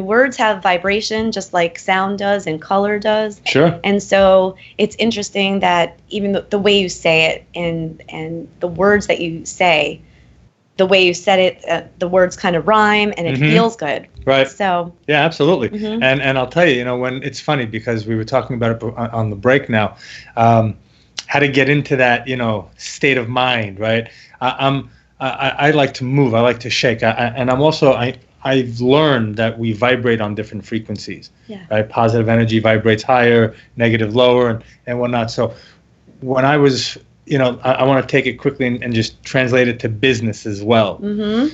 words have vibration just like sound does and color does. Sure. And so it's interesting that even the way you say it and the words that you say, the way you said it, the words kind of rhyme and it feels good. Right. So yeah, absolutely. And I'll tell you, when it's funny because we were talking about it on the break now, how to get into that, state of mind, right? I like to move. I like to shake. I've learned that we vibrate on different frequencies. Yeah. Right? Positive energy vibrates higher, negative lower, and whatnot. So when I was, I want to take it quickly and just translate it to business as well.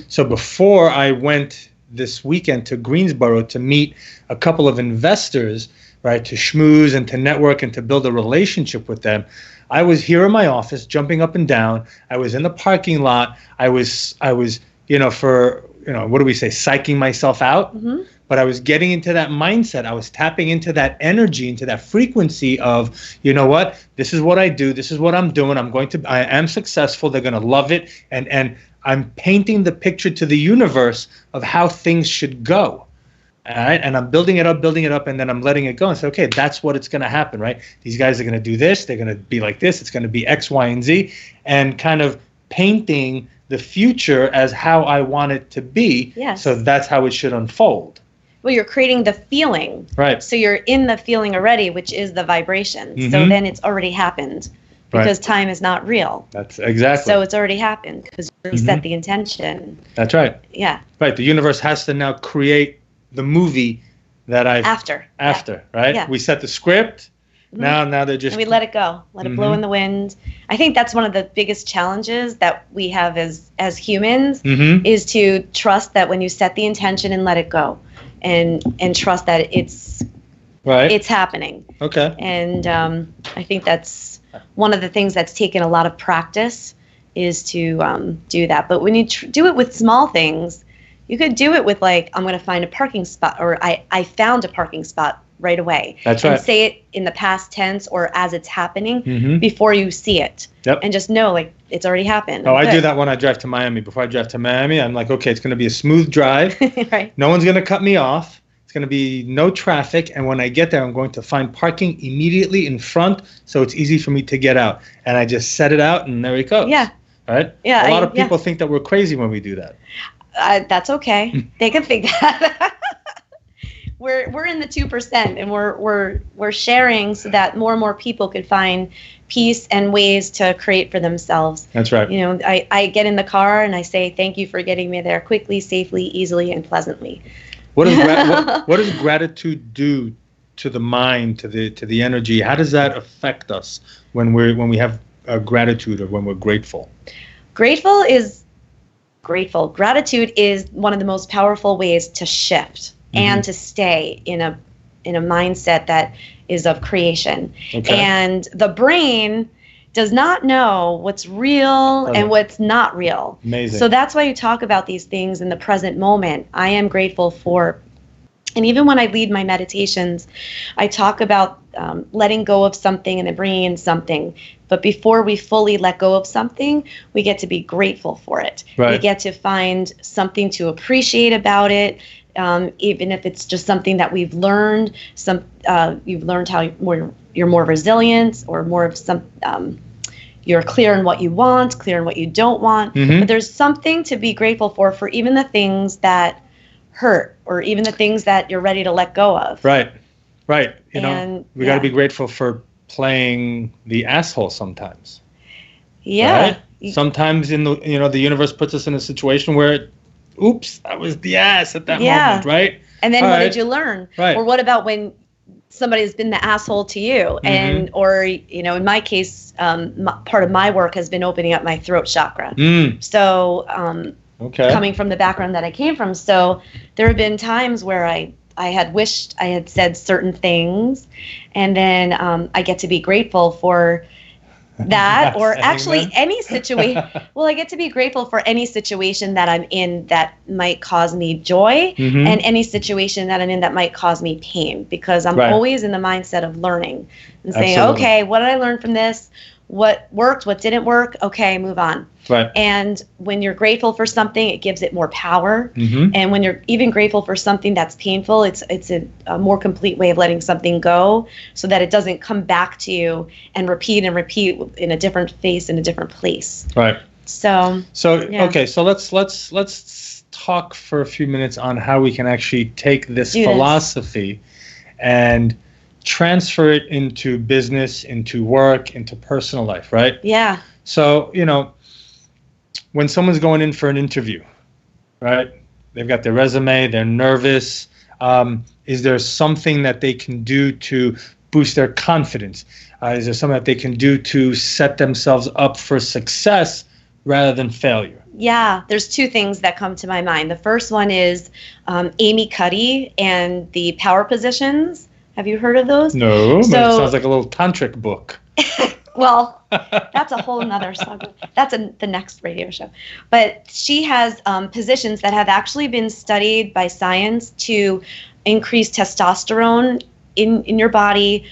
So before I went this weekend to Greensboro to meet a couple of investors, right, to schmooze and to network and to build a relationship with them, I was here in my office jumping up and down. I was in the parking lot. I was what do we say, psyching myself out? But I was getting into that mindset. I was tapping into that energy, into that frequency of, this is what I do. This is what I'm doing. I am successful. They're going to love it. And I'm painting the picture to the universe of how things should go. All right. And I'm building it up, and then I'm letting it go and say, okay, that's what it's going to happen, right? These guys are going to do this. They're going to be like this. It's going to be X, Y, and Z, and kind of painting the future as how I want it to be. Yes. So that's how it should unfold. Well, you're creating the feeling. Right. So you're in the feeling already, which is the vibration. So then it's already happened because time is not real. That's exactly. So it's already happened because you set the intention. That's right. Yeah. Right. The universe has to now create the movie that After, right? Yeah. We set the script. Now they're just... And we let it go. Let it blow in the wind. I think that's one of the biggest challenges that we have as humans is to trust that when you set the intention and let it go and trust that it's happening. Okay. And I think that's one of the things that's taken a lot of practice is to do that. But when you do it with small things, you could do it with like, I'm going to find a parking spot, or I found a parking spot right away. That's right. And say it in the past tense or as it's happening before you see it. Yep. And just know, like, it's already happened. Oh, I do that when I drive to Miami. Before I drive to Miami, I'm like, okay, it's going to be a smooth drive. Right. No one's going to cut me off. It's going to be no traffic. And when I get there, I'm going to find parking immediately in front so it's easy for me to get out. And I just set it out, and there it goes. Yeah. Right? Yeah. A lot of people think that we're crazy when we do that. That's okay. They can think that. We're in the 2%, and we're sharing so that more and more people could find peace and ways to create for themselves. That's right. I get in the car and I say thank you for getting me there quickly, safely, easily, and pleasantly. What does gratitude do to the mind, to the energy? How does that affect us when we have gratitude or when we're grateful? Gratitude is one of the most powerful ways to shift and to stay in a mindset that is of creation. Okay. And the brain does not know what's real and what's not real. Amazing. So that's why you talk about these things in the present moment. I am grateful for, and even when I lead my meditations, I talk about letting go of something and then bringing in something. But before we fully let go of something, we get to be grateful for it. Right. We get to find something to appreciate about it, even if it's just something that we've learned. You've learned how you're more resilient, or more of some. You're clear in what you want, clear in what you don't want. But there's something to be grateful for even the things that hurt, or even the things that you're ready to let go of. Right. We got to be grateful for playing the asshole sometimes. Yeah. Right? Sometimes the universe puts us in a situation where, oops, I was the ass at that moment, right? And then what did you learn? Right. Or what about when somebody has been the asshole to you? And or in my case, part of my work has been opening up my throat chakra. So coming from the background that I came from, so there have been times where I had wished I had said certain things, and then I get to be grateful for that, or actually any situation. Well, I get to be grateful for any situation that I'm in that might cause me joy, and any situation that I'm in that might cause me pain, because I'm always in the mindset of learning and saying, okay, what did I learn from this? what worked, what didn't work, okay, move on. Right. And when you're grateful for something, it gives it more power. And when you're even grateful for something that's painful, it's a more complete way of letting something go, so that it doesn't come back to you and repeat in a different face, in a different place. Right. So yeah. Okay, so let's talk for a few minutes on how we can actually take this philosophy and transfer it into business, into work, into personal life, right? Yeah. So, when someone's going in for an interview, right? They've got their resume, they're nervous. Is there something that they can do to boost their confidence? Is there something that they can do to set themselves up for success rather than failure? Yeah, there's two things that come to my mind. The first one is Amy Cuddy and the power positions. Have you heard of those? No, but it sounds like a little tantric book. Well, that's a whole nother subject. That's the next radio show. But she has positions that have actually been studied by science to increase testosterone in your body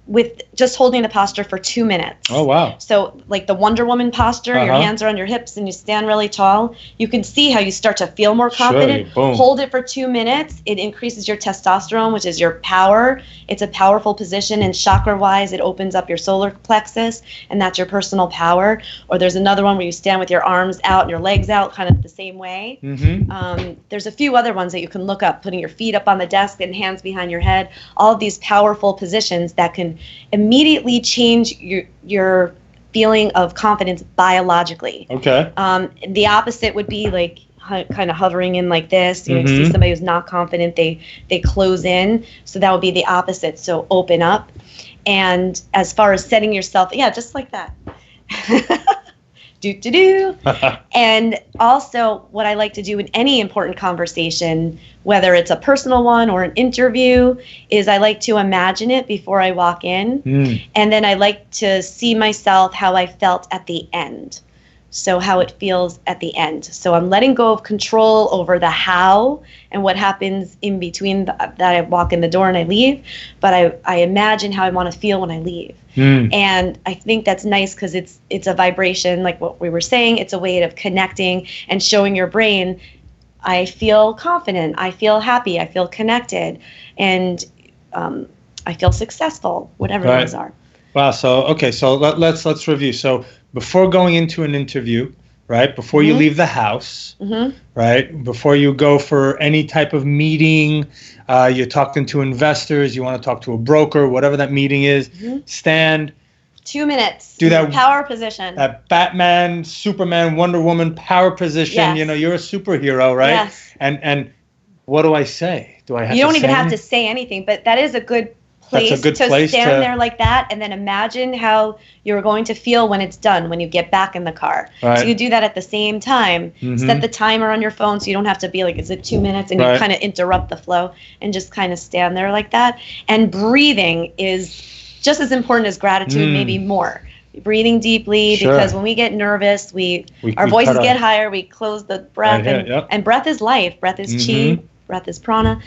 with just holding the posture for 2 minutes. Oh, wow. So like the Wonder Woman posture, your hands are on your hips and you stand really tall. You can see how you start to feel more confident. Sure, boom. Hold it for 2 minutes. It increases your testosterone, which is your power. It's a powerful position, and chakra-wise, it opens up your solar plexus, and that's your personal power. Or there's another one where you stand with your arms out and your legs out, kind of the same way. There's a few other ones that you can look up, putting your feet up on the desk and hands behind your head. All of these powerful positions that can immediately change your feeling of confidence biologically. Okay. The opposite would be like kind of hovering in like this. You see somebody who's not confident, they close in. So that would be the opposite. So open up. And as far as setting yourself, just like that. And also what I like to do in any important conversation, whether it's a personal one or an interview, is I like to imagine it before I walk in. And then I like to see myself how I felt at the end. So how it feels at the end. So I'm letting go of control over the how and what happens in between that I walk in the door and I leave. But I imagine how I want to feel when I leave. And I think that's nice because it's a vibration, like what we were saying. It's a way of connecting and showing your brain, I feel confident, I feel happy, I feel connected, and I feel successful, whatever those are. Wow. So let's review. So before going into an interview, right? Before you leave the house, right? Before you go for any type of meeting, you're talking to investors, you want to talk to a broker, whatever that meeting is, stand. 2 minutes. Do that power position. That Batman, Superman, Wonder Woman power position. Yes. You're a superhero, right? Yes. And what do I say? Do I have? You don't even have to say anything, but that is a good place to stand there like that, and then imagine how you're going to feel when it's done, when you get back in the car. Right. So you do that at the same time. Set the timer on your phone so you don't have to be like, is it 2 minutes? And you kind of interrupt the flow and just kind of stand there like that. And breathing is just as important as gratitude, maybe more. Breathing deeply, because when we get nervous, our voices get higher, we close the breath, and breath is life. Breath is chi, breath is prana.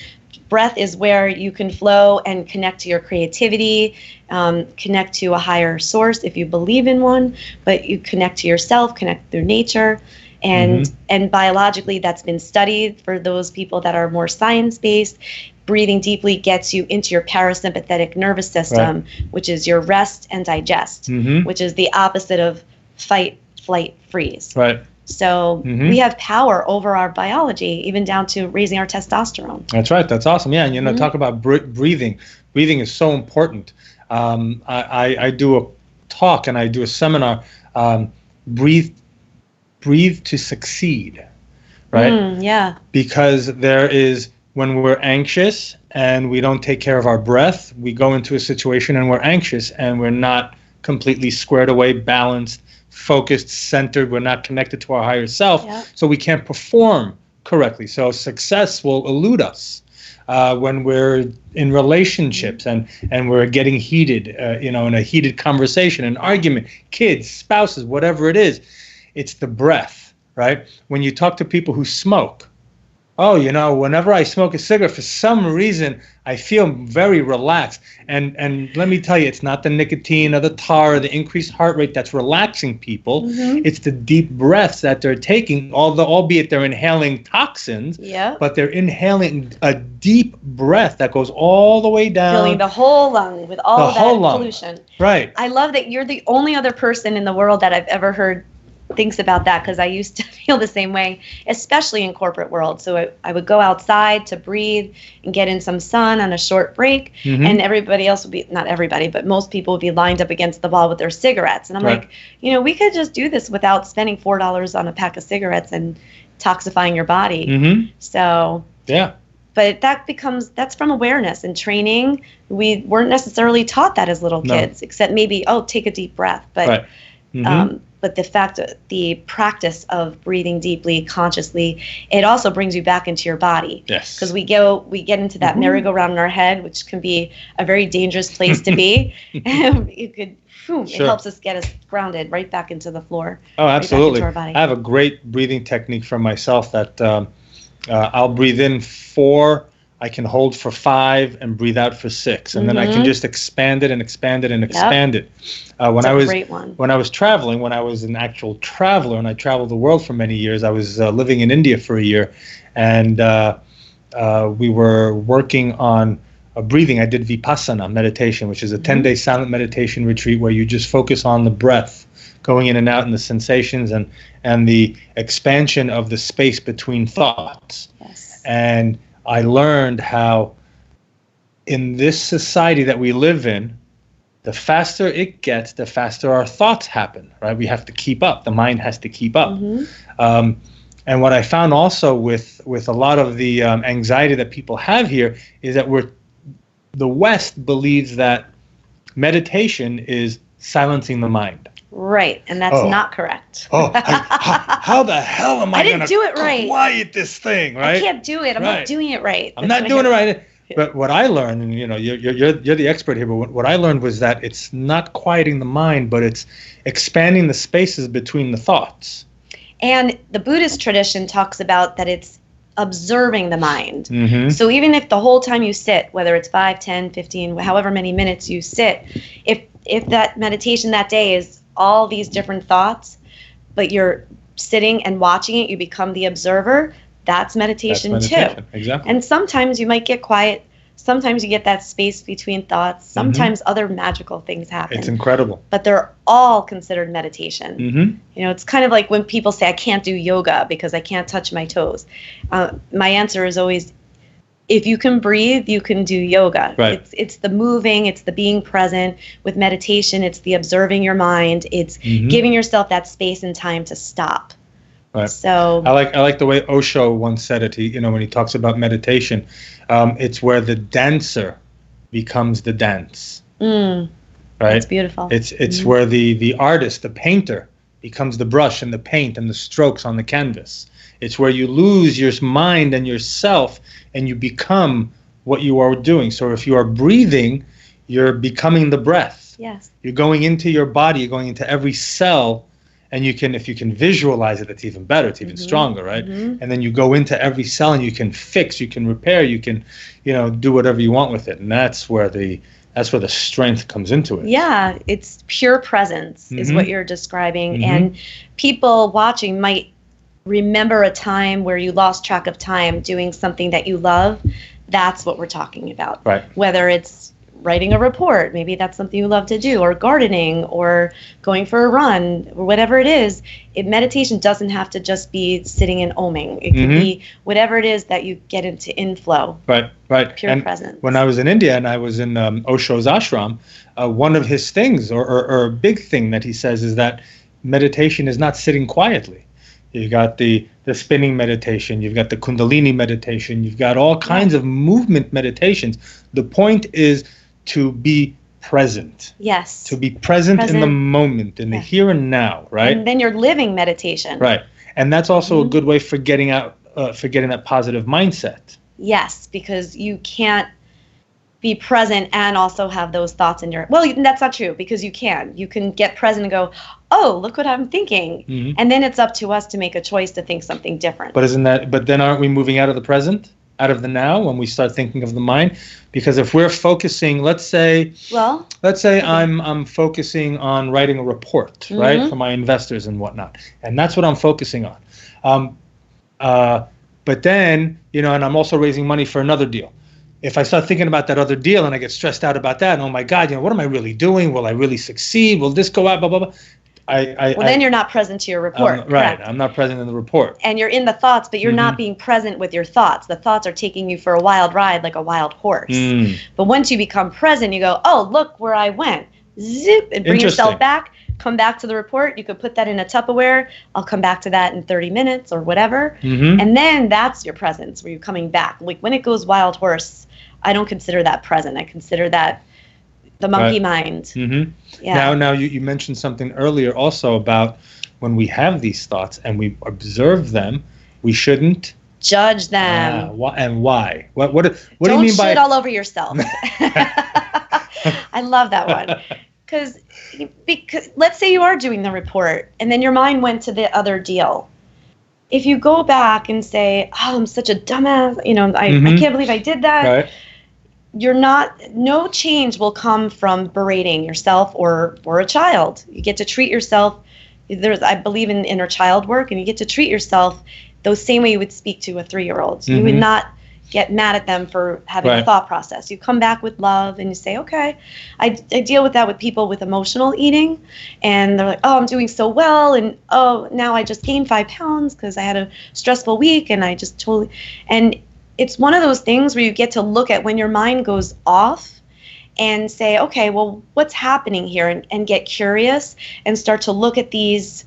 Breath is where you can flow and connect to your creativity, connect to a higher source if you believe in one, but you connect to yourself, connect through nature. And biologically, that's been studied for those people that are more science-based. Breathing deeply gets you into your parasympathetic nervous system, which is your rest and digest, which is the opposite of fight, flight, freeze. Right. So we have power over our biology, even down to raising our testosterone. That's right. That's awesome. Yeah, and talk about breathing. Breathing is so important. I do a talk and I do a seminar. Breathe to succeed, right? Because there is, when we're anxious and we don't take care of our breath, we go into a situation and we're anxious and we're not completely squared away, balanced, focused, centered. We're not connected to our higher self, so we can't perform correctly. So success will elude us when we're in relationships and we're getting heated, in a heated conversation, an argument, kids, spouses, whatever it is. It's the breath, right? When you talk to people who smoke, oh, whenever I smoke a cigarette, for some reason, I feel very relaxed. And let me tell you, it's not the nicotine or the tar or the increased heart rate that's relaxing people. Mm-hmm. It's the deep breaths that they're taking, albeit they're inhaling toxins, but they're inhaling a deep breath that goes all the way down. Filling the whole lung with all that pollution. Right. I love that you're the only other person in the world that I've ever heard thinks about that, because I used to feel the same way, especially in corporate world. So I would go outside to breathe and get in some sun on a short break, and everybody else would be, not everybody, but most people would be lined up against the wall with their cigarettes. And I'm like, we could just do this without spending $4 on a pack of cigarettes and toxifying your body. So but that's from awareness and training. We weren't necessarily taught that as little kids, except maybe, take a deep breath. But but the practice of breathing deeply, consciously, it also brings you back into your body. Yes. Because we get into that merry-go-round in our head, which can be a very dangerous place to be. It helps us get us grounded right back into the floor. Oh, absolutely. Right back into our body. I have a great breathing technique for myself that I'll breathe in 4. I can hold for 5 and breathe out for 6, and then I can just expand it and expand it and expand it. When I was traveling, when I was an actual traveler, and I traveled the world for many years, I was living in India for a year, and we were working on breathing. I did Vipassana meditation, which is a 10-day silent meditation retreat where you just focus on the breath, going in and out, and the sensations and the expansion of the space between thoughts. Yes. And I learned how in this society that we live in, the faster it gets, the faster our thoughts happen, right? We have to keep up. The mind has to keep up. And what I found also with a lot of the anxiety that people have here is that the West believes that meditation is silencing the mind. Right, and that's not correct. How the hell am I going to quiet this thing, right? I can't do it. I'm not doing it right. I'm not doing it right. But what I learned, and you're the expert here, but what I learned was that it's not quieting the mind, but it's expanding the spaces between the thoughts. And the Buddhist tradition talks about that it's observing the mind. So even if the whole time you sit, whether it's 5, 10, 15, however many minutes you sit, if that meditation that day is all these different thoughts, but you're sitting and watching it, you become the observer, that's meditation too. Exactly. And sometimes you might get quiet. Sometimes you get that space between thoughts. Sometimes other magical things happen. It's incredible. But they're all considered meditation. It's kind of like when people say, I can't do yoga because I can't touch my toes. My answer is always, if you can breathe, you can do yoga. Right. It's the moving, it's the being present. With meditation, it's the observing your mind. It's giving yourself that space and time to stop. Right. So I like the way Osho once said it. When he talks about meditation, it's where the dancer becomes the dance. Right. That's beautiful. It's where the artist, the painter, becomes the brush and the paint and the strokes on the canvas. It's where you lose your mind and yourself and you become what you are doing. So if you are breathing, you're becoming the breath. Yes. You're going into your body, you're going into every cell, and if you can visualize it, it's even better, it's even stronger, right? And then you go into every cell and you can fix, you can repair, you can, do whatever you want with it. And that's where the strength comes into it. Yeah, it's pure presence is what you're describing. And people watching might remember a time where you lost track of time doing something that you love. That's what we're talking about. Right. Whether it's writing a report, maybe that's something you love to do, or gardening, or going for a run, or whatever it is. Meditation doesn't have to just be sitting and oming. It can be whatever it is that you get into inflow. Right. Pure presence. When I was in India and I was in Osho's ashram, one of his things, or a big thing that he says, is that meditation is not sitting quietly. You've got the spinning meditation, you've got the Kundalini meditation, you've got all kinds of movement meditations. The point is to be present. Yes. To be present in the moment, in the here and now, right? And then you're living meditation. Right. And that's also a good way for getting that positive mindset. Yes, because you can't be present and also have those thoughts in your, well, that's not true, because you can get present and go, oh, look what I'm thinking. Mm-hmm. And then it's up to us to make a choice to think something different. But then aren't we moving out of the present, out of the now, when we start thinking of the mind? Because if we're focusing, let's say I'm focusing on writing a report, mm-hmm. right, for my investors and whatnot, and that's what I'm focusing on. But then, and I'm also raising money for another deal. If I start thinking about that other deal and I get stressed out about that, and oh my God, what am I really doing? Will I really succeed? Will this go out? Blah, blah, blah. Then you're not present to your report. Right. I'm not present in the report. And you're in the thoughts, but you're mm-hmm. not being present with your thoughts. The thoughts are taking you for a wild ride like a wild horse. Mm. But once you become present, you go, oh, look where I went. Zip, and bring yourself back. Come back to the report. You could put that in a Tupperware. I'll come back to that in 30 minutes or whatever. Mm-hmm. And then that's your presence, where you're coming back. Like when it goes wild horse, I don't consider that present. I consider that the monkey mind. Mm-hmm. Yeah. Now you mentioned something earlier also about when we have these thoughts and we observe them, we shouldn't judge them. And why? What do you mean by? Don't shit all over yourself. I love that one. Because let's say you are doing the report and then your mind went to the other deal. If you go back and say, oh, I'm such a dumbass, I can't believe I did that. Right. No change will come from berating yourself or a child. You get to treat yourself. I believe in inner child work, and you get to treat yourself the same way you would speak to a 3-year-old. Mm-hmm. You would not get mad at them for having a thought process. You come back with love and you say, okay, I deal with that with people with emotional eating, and they're like, oh, I'm doing so well, and oh, now I just gained 5 pounds because I had a stressful week, and I just totally, and it's one of those things where you get to look at when your mind goes off and say, okay, well, what's happening here, and get curious and start to look at these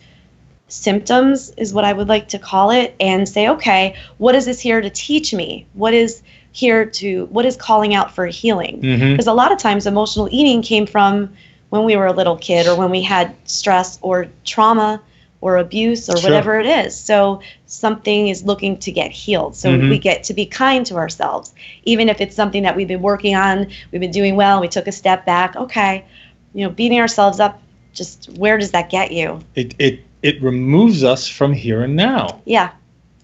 symptoms, is what I would like to call it, and say, okay, what is this here to teach me? What is calling out for healing? Because a lot of times emotional eating came from when we were a little kid, or when we had stress or trauma or abuse or whatever it is. So something is looking to get healed. So we get to be kind to ourselves. Even if it's something that we've been working on, we've been doing well, we took a step back, okay, beating ourselves up, just where does that get you? It removes us from here and now. Yeah.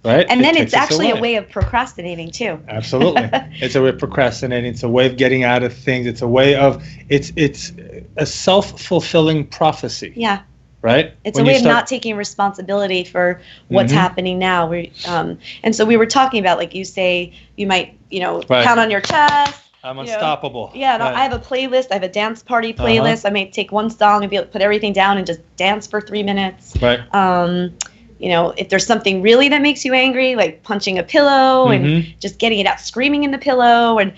Right? And then it's actually a way of procrastinating too. Absolutely. It's a way of procrastinating. It's a way of getting out of things. It's a way of, it's a self-fulfilling prophecy. Yeah. Right? It's a way of not taking responsibility for what's happening now. And so we were talking about, like you say, you might, pound on your chest. I'm unstoppable. Yeah, I have a playlist. I have a dance party playlist. I may take one song and be able to put everything down and just dance for 3 minutes. Right. If there's something really that makes you angry, like punching a pillow and just getting it out, screaming in the pillow, and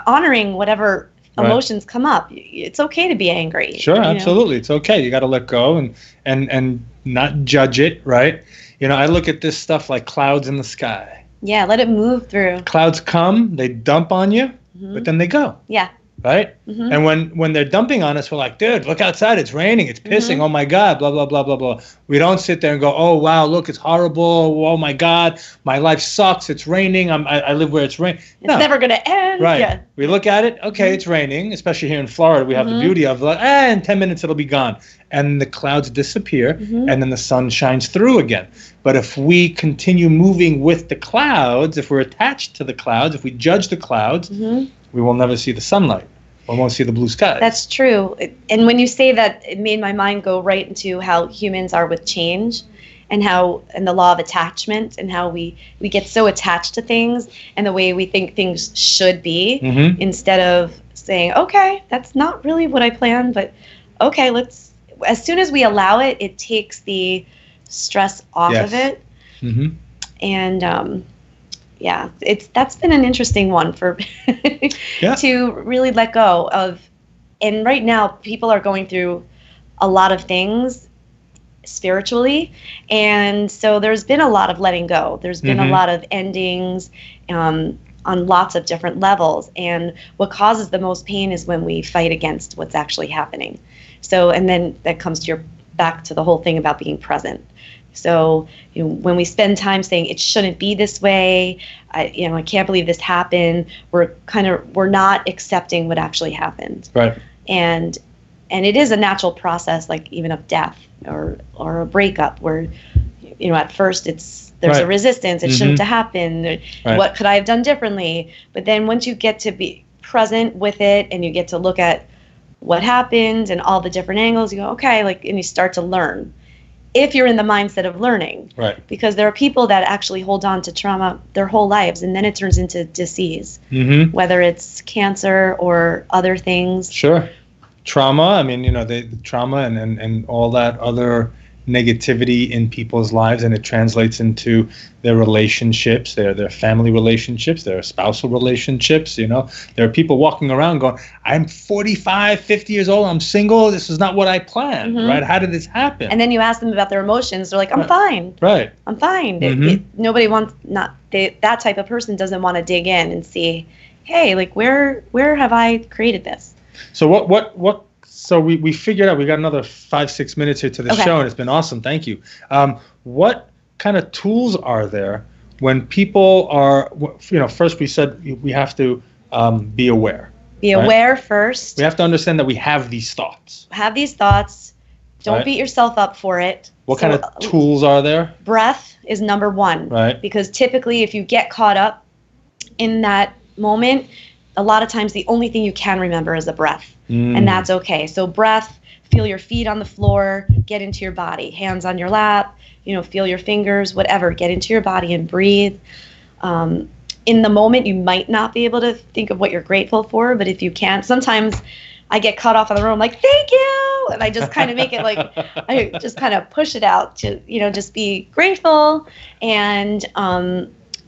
honoring whatever emotions come up. It's okay to be angry. Sure, absolutely. It's okay. You got to let go and not judge it, right? I look at this stuff like clouds in the sky. Yeah, let it move through. Clouds come, they dump on you, but then they go. Yeah. Right? And when they're dumping on us, we're like, dude, look outside. It's raining. It's pissing. Oh, my God, blah, blah, blah, blah, blah. We don't sit there and go, oh, wow, look, it's horrible. Oh, my God, my life sucks. It's raining. I live where it's raining. It's never going to end. Right. Yeah. We look at it. Okay, it's raining, especially here in Florida. We have the beauty of, in 10 minutes, it'll be gone. And the clouds disappear, and then the sun shines through again. But if we continue moving with the clouds, if we're attached to the clouds, if we judge the clouds, we will never see the sunlight. We won't see the blue sky. That's true. And when you say that, it made my mind go right into how humans are with change, and the law of attachment, and how we get so attached to things and the way we think things should be, instead of saying, okay, that's not really what I planned, but okay, as soon as we allow it, it takes the stress off of it. And that's been an interesting one for to really let go of. And right now, people are going through a lot of things spiritually, and so there's been a lot of letting go. There's been a lot of endings on lots of different levels, and what causes the most pain is when we fight against what's actually happening. So, and then that comes back to the whole thing about being present. So, when we spend time saying it shouldn't be this way, I can't believe this happened, we're not accepting what actually happened. Right. And it is a natural process, like even of death or a breakup, where at first there's a resistance. It shouldn't have happened. Right. What could I have done differently? But then once you get to be present with it and you get to look at what happened and all the different angles, you go, okay, and you start to learn. If you're in the mindset of learning. Right. Because there are people that actually hold on to trauma their whole lives, and then it turns into disease, whether it's cancer or other things. Sure. Trauma, I mean, the trauma and all that other negativity in people's lives, and it translates into their relationships, their family relationships, their spousal relationships. There are people walking around going, I'm 45, 50 years old, I'm single, this is not what I planned, right? How did this happen? And then you ask them about their emotions, they're like, I'm fine. Right. I'm fine. Nobody wants, that type of person doesn't want to dig in and see, hey, where have I created this? So what So we figured out, we got another 5-6 minutes here to the show, and it's been awesome. Thank you. What kind of tools are there when people are, first we said we have to be aware. Be aware first. We have to understand that we have these thoughts. Have these thoughts. Don't beat yourself up for it. What kind of tools are there? Breath is number one. Right. Because typically if you get caught up in that moment, a lot of times the only thing you can remember is the breath. And that's okay. So breath, feel your feet on the floor, get into your body, hands on your lap, feel your fingers, whatever, get into your body and breathe. In the moment, you might not be able to think of what you're grateful for, but if you can, sometimes I get cut off on the road, I'm like, thank you. And I just kind of make it I just kind of push it out to, just be grateful. And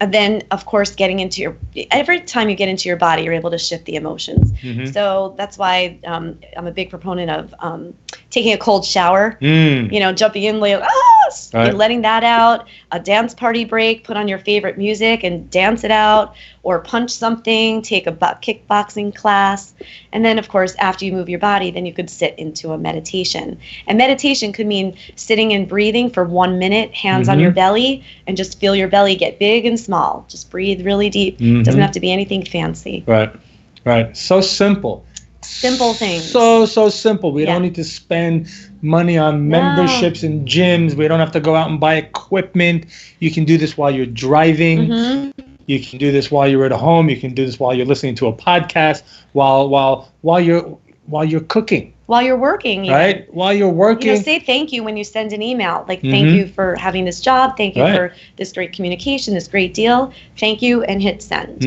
then, of course, every time you get into your body, you're able to shift the emotions. So that's why I'm a big proponent of taking a cold shower, jumping in, letting that out, a dance party break, put on your favorite music and dance it out, or punch something, take a kickboxing class. And then, of course, after you move your body, then you could sit into a meditation. And meditation could mean sitting and breathing for 1 minute, hands on your belly, and just feel your belly get big and small. Just breathe really deep. Doesn't have to be anything fancy. Right. So simple. Simple things. So simple. We don't need to spend money on memberships and gyms. We don't have to go out and buy equipment. You can do this while you're driving. You can do this while you're at home. You can do this while you're listening to a podcast, while you're cooking. While you're working, right? While you're working. Say thank you when you send an email. Thank you for having this job. Thank you for this great communication, this great deal. Thank you, and hit send.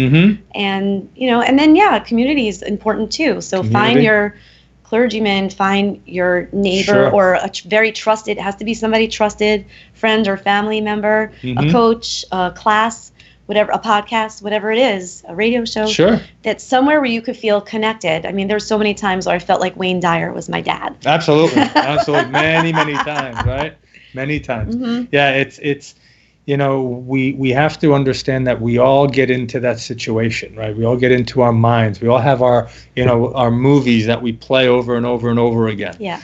And and then community is important too. So find your clergyman, find your neighbor, or a very trusted. It has to be somebody trusted, friend or family member, a coach, a class, whatever, a podcast, whatever it is, a radio show. That's somewhere where you could feel connected. I mean, there's so many times where I felt like Wayne Dyer was my dad. Absolutely. Many times, right? Many times. Yeah, it's we have to understand that we all get into that situation, right? We all get into our minds. We all have our movies that we play over and over and over again. Yeah.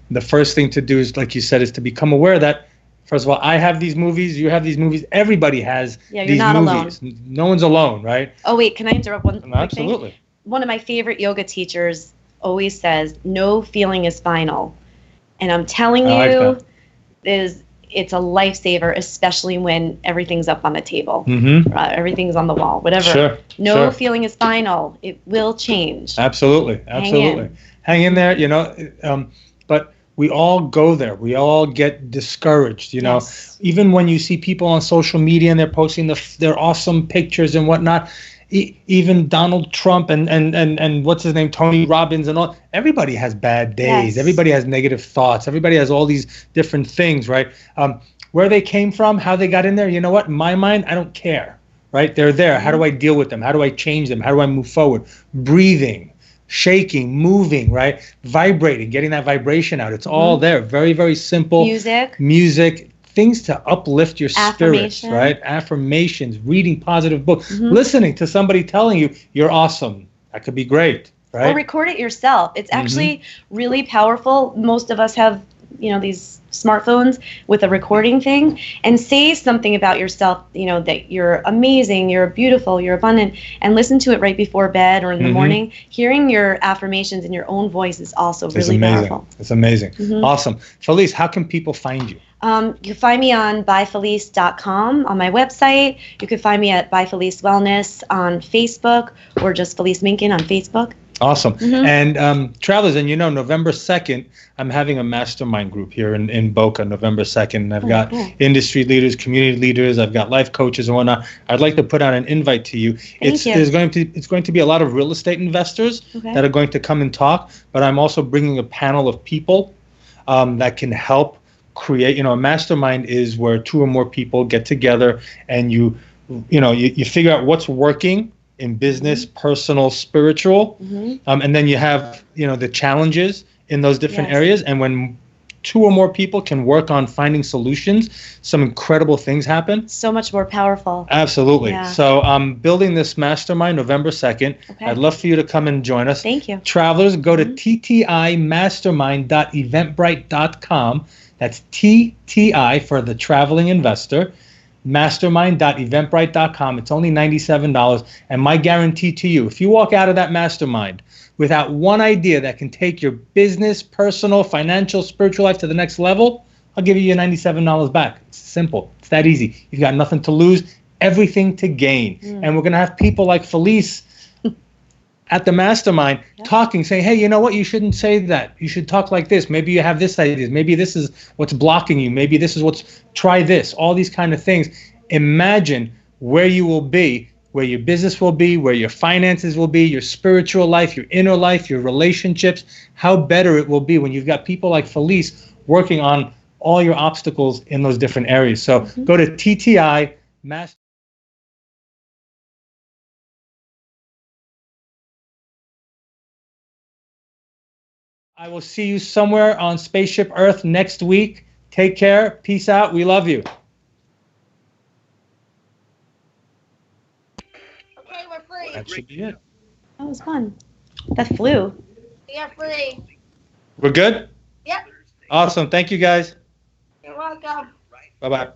The first thing to do is, like you said, is to become aware that, first of all, I have these movies, you have these movies, everybody has these not movies. Alone. No one's alone, right? Oh, wait, can I interrupt one quick Absolutely. Thing? One of my favorite yoga teachers always says, no feeling is final. And I'm telling you, it's a lifesaver, especially when everything's up on the table. Everything's on the wall, whatever. No feeling is final. It will change. Absolutely. Hang in there, but we all go there. We all get discouraged, Even when you see people on social media and they're posting their awesome pictures and whatnot, even Donald Trump and what's his name, Tony Robbins and all, everybody has bad days. Everybody has negative thoughts. Everybody has all these different things, right? Where they came from, how they got in there, you know what? In my mind, I don't care, right? They're there. How do I deal with them? How do I change them? How do I move forward? Breathing, shaking, moving, right? Vibrating, getting that vibration out. It's all there. Very, very simple. Music, things to uplift your spirits, right? Affirmations, reading positive books, listening to somebody telling you you're awesome. That could be great, right? Or record it yourself. It's actually really powerful. Most of us have these smartphones with a recording thing, and say something about yourself, that you're amazing, you're beautiful, you're abundant, and listen to it right before bed or in the morning. Hearing your affirmations in your own voice is also really powerful. It's amazing. Awesome. Felice, how can people find you? You can find me on byfelice.com on my website. You can find me at By Felice Wellness on Facebook, or just Felice Minkin on Facebook. Awesome. And travelers, and November 2nd, I'm having a mastermind group here in Boca, November 2nd. I've got industry leaders, community leaders, I've got life coaches and whatnot. I'd like to put out an invite to you. It's going to be a lot of real estate investors that are going to come and talk, but I'm also bringing a panel of people that can help create. A mastermind is where 2 or more people get together and you figure out what's working in business, personal, spiritual, and then you have the challenges in those different areas. And when 2 or more people can work on finding solutions, some incredible things happen. So much more powerful. Absolutely. Yeah. So I'm building this mastermind November 2nd. I'd love for you to come and join us. Thank you. Travelers, go to ttimastermind.eventbrite.com. That's TTI for the traveling investor. Mastermind.eventbrite.com. It's only $97. And my guarantee to you, if you walk out of that mastermind without one idea that can take your business, personal, financial, spiritual life to the next level, I'll give you your $97 back. It's simple. It's that easy. You've got nothing to lose, everything to gain. And we're going to have people like Felice at the mastermind talking, saying, hey, you know what? You shouldn't say that. You should talk like this. Maybe you have this idea. Maybe this is what's blocking you. Maybe this is try this. All these kind of things. Imagine where you will be, where your business will be, where your finances will be, your spiritual life, your inner life, your relationships, how better it will be when you've got people like Felice working on all your obstacles in those different areas. So go to TTI Master. I will see you somewhere on Spaceship Earth next week. Take care. Peace out. We love you. Okay, we're free. That should be it. That was fun. That flew. We are free. We're good? Yep. Awesome. Thank you, guys. You're welcome. Bye-bye.